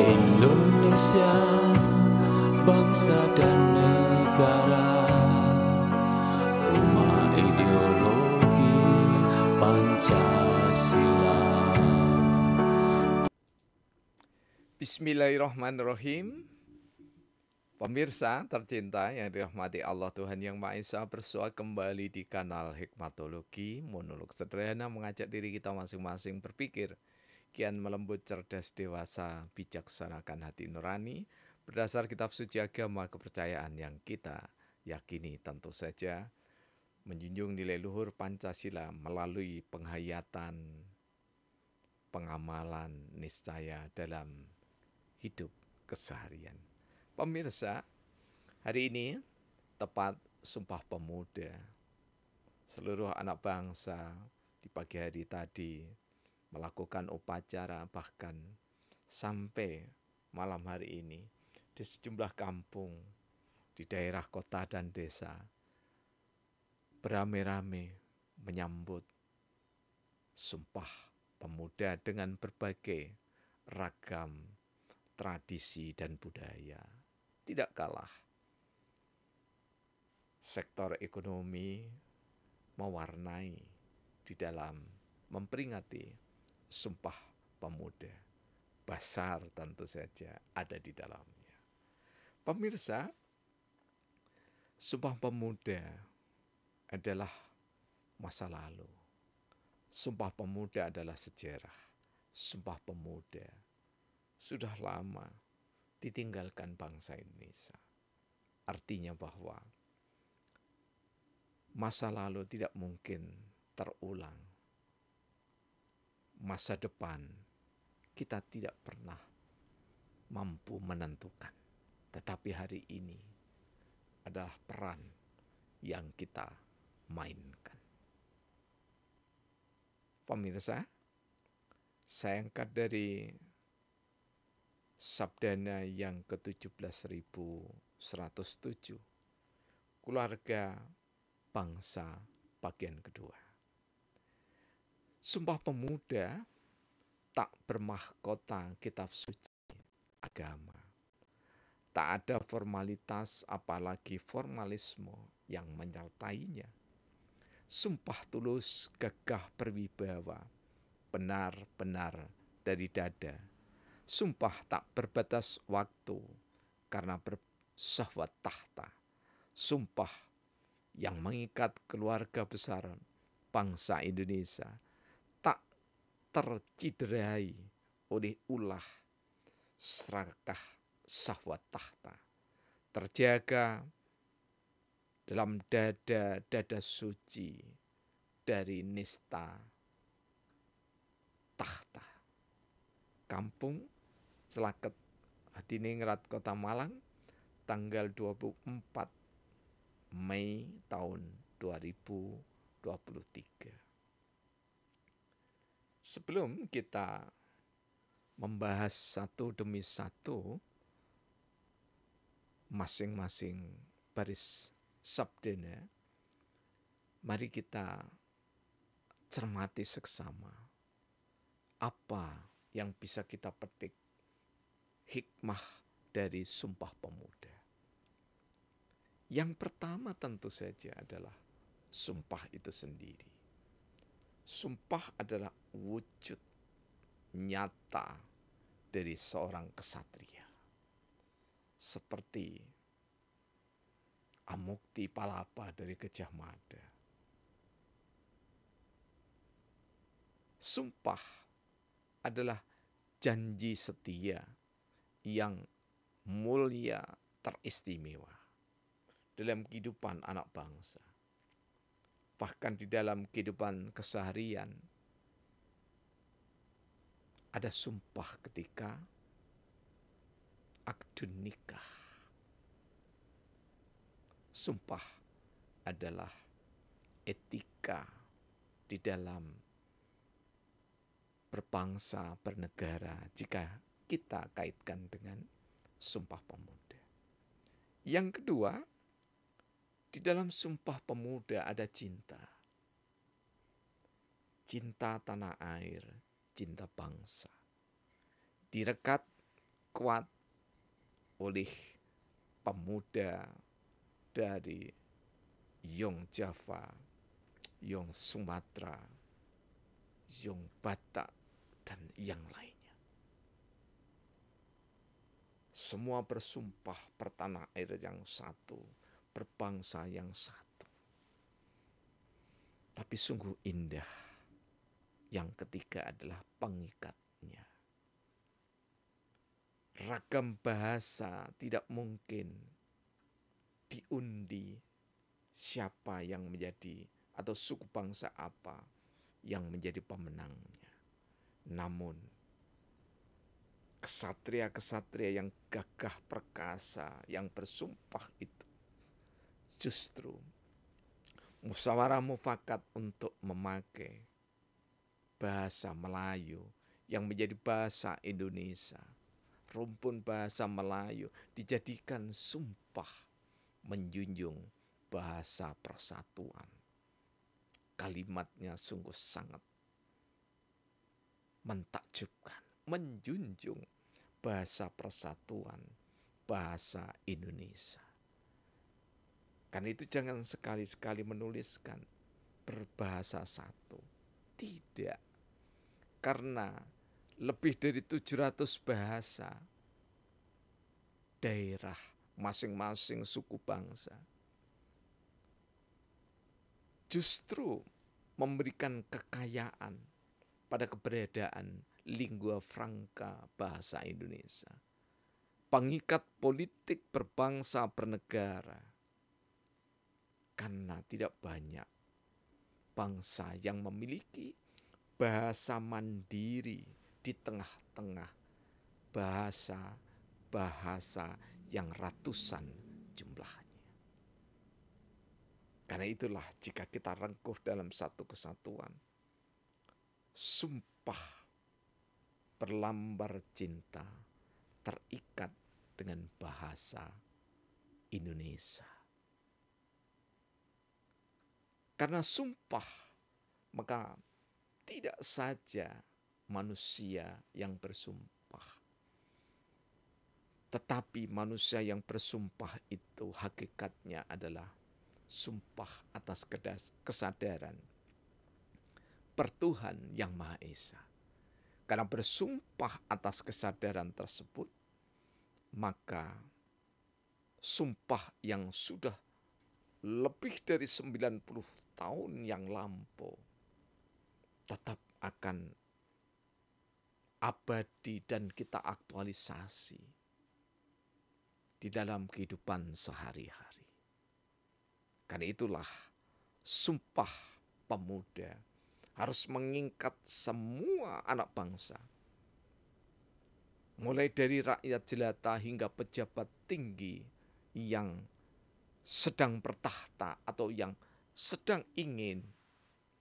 Indonesia, bangsa dan negara, rumah ideologi Pancasila. Bismillahirrahmanirrahim. Pemirsa tercinta yang dirahmati Allah Tuhan Yang Maha Esa, bersua kembali di kanal Hikmatologi, monolog sederhana mengajak diri kita masing-masing berpikir kian melembut, cerdas, dewasa, bijaksanakan hati nurani berdasar kitab suci agama kepercayaan yang kita yakini, tentu saja menjunjung nilai luhur Pancasila melalui penghayatan, pengamalan niscaya dalam hidup keseharian. Pemirsa, hari ini tepat Sumpah Pemuda. Seluruh anak bangsa di pagi hari tadi melakukan upacara, bahkan sampai malam hari ini di sejumlah kampung di daerah kota dan desa beramai-ramai menyambut Sumpah Pemuda dengan berbagai ragam tradisi dan budaya. Tidak kalah, sektor ekonomi mewarnai di dalam memperingati Sumpah Pemuda. Basar tentu saja ada di dalamnya. Pemirsa, Sumpah Pemuda adalah masa lalu. Sumpah Pemuda adalah sejarah. Sumpah Pemuda sudah lama ditinggalkan bangsa Indonesia. Artinya bahwa masa lalu tidak mungkin terulang. Masa depan kita tidak pernah mampu menentukan. Tetapi hari ini adalah peran yang kita mainkan. Pemirsa, saya angkat dari Sabdana yang ke-17.107, Keluarga Bangsa bagian kedua. Sumpah Pemuda tak bermahkota kitab suci agama. Tak ada formalitas apalagi formalisme yang menyertainya. Sumpah tulus, gagah berwibawa, benar-benar dari dada. Sumpah tak berbatas waktu karena bersahwat tahta. Sumpah yang mengikat keluarga besar bangsa Indonesia tak terciderai oleh ulah serakah syahwat tahta. Terjaga dalam dada suci dari nista tahta. Kampung Selaket Hadiningrat, Kota Malang, tanggal 24 Mei tahun 2023. Sebelum kita membahas satu demi satu masing-masing baris sabdana, mari kita cermati seksama apa yang bisa kita petik hikmah dari Sumpah Pemuda. Yang pertama tentu saja adalah sumpah itu sendiri. Sumpah adalah wujud nyata dari seorang kesatria. Seperti Amukti Palapa dari Gajah Mada. Sumpah adalah janji setia yang mulia teristimewa dalam kehidupan anak bangsa. Bahkan di dalam kehidupan keseharian ada sumpah ketika akad nikah. Sumpah adalah etika di dalam berbangsa, bernegara, jika kita kaitkan dengan Sumpah Pemuda. Yang kedua, di dalam Sumpah Pemuda ada cinta. Cinta tanah air, cinta bangsa. Direkat diperkuat oleh pemuda dari Yong Java, Yong Sumatera, Yong Batak, dan yang lainnya. Semua bersumpah bertanah air yang satu, berbangsa yang satu. Tapi sungguh indah. Yang ketiga adalah pengikatnya. Ragam bahasa tidak mungkin diundi siapa yang menjadi atau suku bangsa apa yang menjadi pemenangnya. Namun kesatria-kesatria yang gagah perkasa yang bersumpah itu justru musyawarah mufakat untuk memakai bahasa Melayu yang menjadi bahasa Indonesia. Rumpun bahasa Melayu dijadikan sumpah menjunjung bahasa persatuan. Kalimatnya sungguh sangat mentakjubkan, menjunjung bahasa persatuan, bahasa Indonesia. Karena itu jangan sekali-sekali menuliskan berbahasa satu. Tidak. Karena lebih dari 700 bahasa daerah masing-masing suku bangsa justru memberikan kekayaan pada keberadaan lingua franca bahasa Indonesia. Pengikat politik berbangsa bernegara. Karena tidak banyak bangsa yang memiliki bahasa mandiri di tengah-tengah bahasa-bahasa yang ratusan jumlahnya. Karena itulah jika kita rengkuh dalam satu kesatuan, sumpah berlambar cinta terikat dengan bahasa Indonesia. Karena sumpah, maka tidak saja manusia yang bersumpah, tetapi manusia yang bersumpah itu hakikatnya adalah sumpah atas kesadaran bertuhan yang Maha Esa. Karena bersumpah atas kesadaran tersebut, maka sumpah yang sudah lebih dari 90 tahun yang lampau tetap akan abadi dan kita aktualisasi di dalam kehidupan sehari-hari. Karena itulah sumpah pemuda harus mengikat semua anak bangsa. Mulai dari rakyat jelata hingga pejabat tinggi yang sedang bertahta atau yang sedang ingin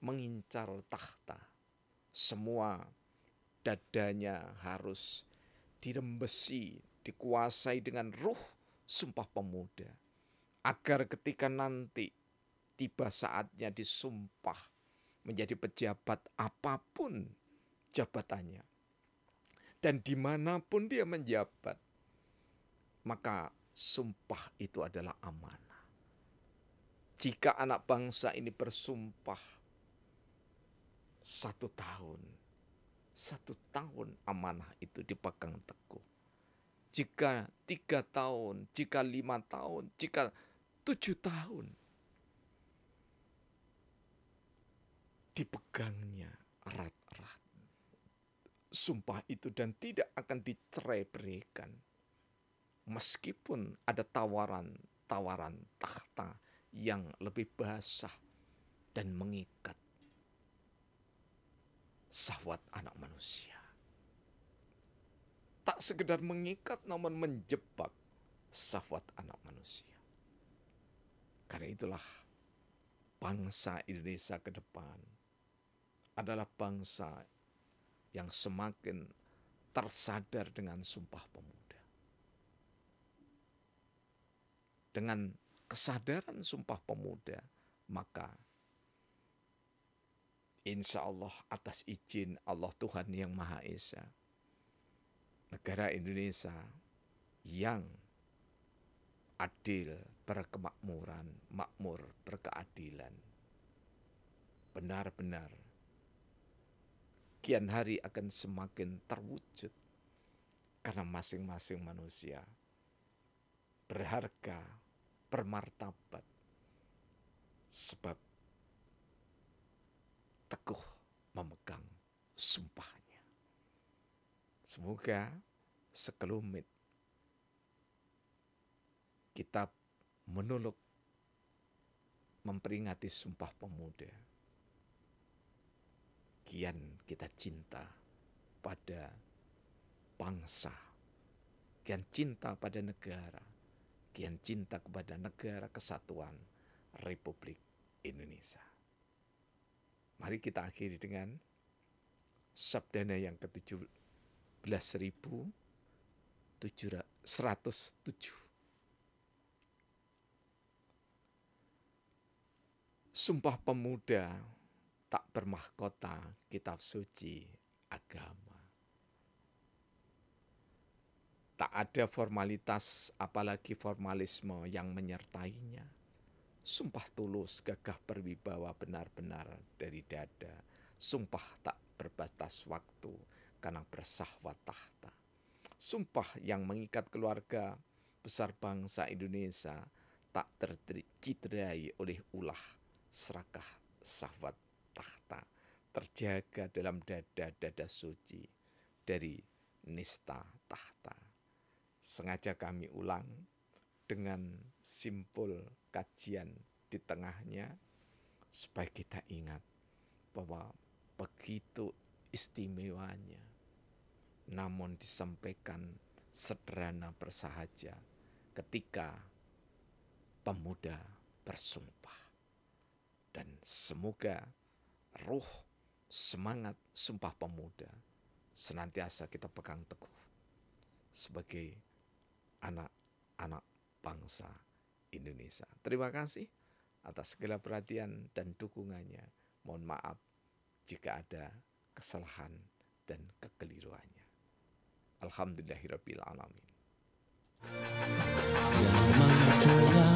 mengincar tahta. Semua dadanya harus dirembesi, dikuasai dengan ruh sumpah pemuda. Agar ketika nanti tiba saatnya disumpah menjadi pejabat apapun jabatannya. Dan dimanapun dia menjabat, maka sumpah itu adalah amanah. Jika anak bangsa ini bersumpah 1 tahun, 1 tahun amanah itu dipegang teguh. Jika 3 tahun, jika 5 tahun, jika 7 tahun, dipegangnya erat-erat sumpah itu dan tidak akan dicerai-beraikan. Meskipun ada tawaran tahta yang lebih basah dan mengikat syahwat anak manusia. Tak sekedar mengikat namun menjebak syahwat anak manusia. Karena itulah bangsa Indonesia ke depan adalah bangsa yang semakin tersadar dengan sumpah pemuda. Dengan kesadaran sumpah pemuda, maka insya Allah atas izin Allah Tuhan yang Maha Esa, negara Indonesia yang adil, berkemakmuran, makmur, berkeadilan, benar-benar kian hari akan semakin terwujud karena masing-masing manusia berharga, bermartabat, sebab teguh memegang sumpahnya. Semoga sekelumit kita menolak memperingati Sumpah Pemuda. Kian kita cinta pada bangsa, kian cinta pada negara, kian cinta kepada negara kesatuan Republik Indonesia. Mari kita akhiri dengan sabdana yang ke-17.107. Sumpah Pemuda tak bermahkota kitab suci agama. Tak ada formalitas apalagi formalisme yang menyertainya. Sumpah tulus, gagah berwibawa benar-benar dari dada. Sumpah tak berbatas waktu karena bersahwat tahta. Sumpah yang mengikat keluarga besar bangsa Indonesia tak tercederai oleh ulah serakah sahwat tahta, terjaga dalam dada-dada suci dari nista tahta. Sengaja kami ulang dengan simpul kajian di tengahnya supaya kita ingat bahwa begitu istimewanya, namun disampaikan sederhana bersahaja ketika pemuda bersumpah. Dan semoga ruh semangat Sumpah Pemuda senantiasa kita pegang teguh sebagai anak-anak bangsa Indonesia. Terima kasih atas segala perhatian dan dukungannya. Mohon maaf jika ada kesalahan dan kekeliruannya. Alhamdulillahirabbil alamin. Yang menjual